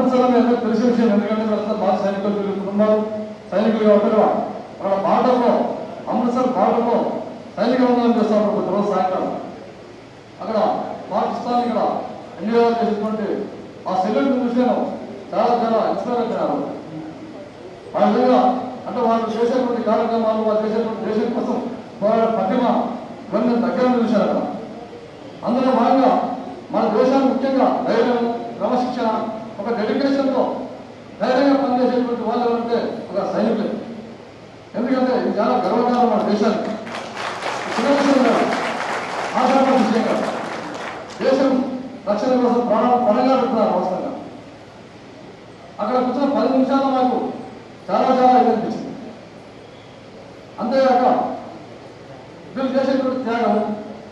గమనించడం అనేది తెలిసిన విషయం. ఎందుకంటే వీళ్ళంతా బాగా సైనికులు, వీళ్ళ కుటుంబాలు సైనికులు కాబట్టి వాళ్ళ బాటలో అమృత్సర్ బాటలో సైనిక వందనం చేస్తారు ప్రతి రోజు సాయంకాలం. అక్కడ పాకిస్తాన్ ఇక్కడ ఇండియా చేసినటువంటి ఆ సెల్యూట్ చూసాను, చాలా చాలా ఇన్స్పైర్ అయిపోయినారు. ఆ విధంగా అంటే వాళ్ళు చేసేటువంటి కార్యక్రమాలు, వాళ్ళు చేసేటువంటి దేశం కోసం పోరాడే పట్టిమ ఇవన్నీ దగ్గర చూశారు అక్కడ. అందులో భాగంగా మన దేశానికి ముఖ్యంగా ధైర్యం, క్రమశిక్షణ, ఒక డెడికేషన్తో ధైర్యంగా పనిచేసేటువంటి వాళ్ళు ఎవరంటే ఒక సైనికులే. ఎందుకంటే ఇది చాలా గర్వకారం మన దేశానికి. చిన్న విషయం కాదు, ఆశాపడ విషయం కాదు. దేశం రక్షణ కోసం పరంగా పెడుతున్నారు అవసరంగా. అక్కడ కూర్చున్న 10 నిమిషాలు మాకు చాలా చాలా అనిపించింది. అంతేగాక వీళ్ళు చేసేటువంటి త్యాగం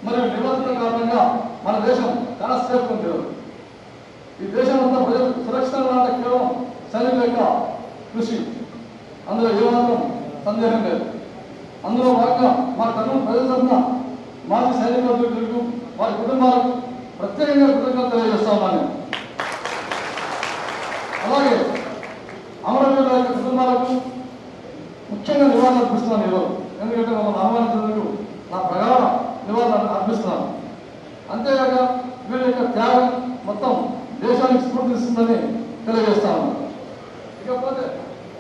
మరియు నిబంధనల కారణంగా మన దేశం చాలా సేఫ్ ఉంది. ఈ దేశం అంతా ప్రజలు సురక్షితంగా కేవలం సైనికుల యొక్క కృషి, అందులో ఏమాత్రం సందేహం లేదు. అందులో భాగంగా మన కర్నూలు ప్రజల తరఫున మాజీ సైనికులకు, వారి కుటుంబాలకు ప్రత్యేకంగా కృతజ్ఞతలు తెలియజేస్తామని, అలాగే అమరవీరుల యొక్క కుటుంబాలకు ముఖ్యంగా నివాళులు అర్పిస్తున్నాను ఈరోజు. ఎందుకంటే మమ్మల్ని ఆహ్వానించినందుకు నా ప్రగాఢ నివాళులు అర్పిస్తున్నాను. అంతేగాక వీళ్ళ యొక్క త్యాగం మొత్తం దేశానికి స్ఫూర్తిస్తుందని తెలియజేస్తాను. ఇకపోతే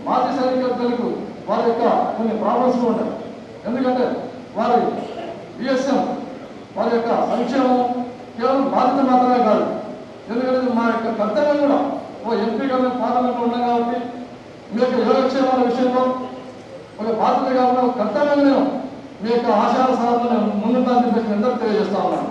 మాజీ సైనికులకు వారి యొక్క కొన్ని ప్రాబ్లమ్స్ ఉంటాయి. ఎందుకంటే వారి బిఎస్ఎం వారి యొక్క సంక్షేమం కేవలం బాధ్యత మాత్రమే కాదు. ఎందుకంటే మా యొక్క కర్తవ్యం కూడా ఓ ఎంపీగా మేము పార్లమెంట్లో ఉన్నాం కాబట్టి మీ యొక్క యోగక్షేమాల విషయంలో ఒక బాధ్యత కాకుండా ఒక కర్తవ్యం మీ యొక్క ఆశయాల సాధన ముందుంటానని చెప్పేసి అందరూ తెలియజేస్తా ఉన్నాను.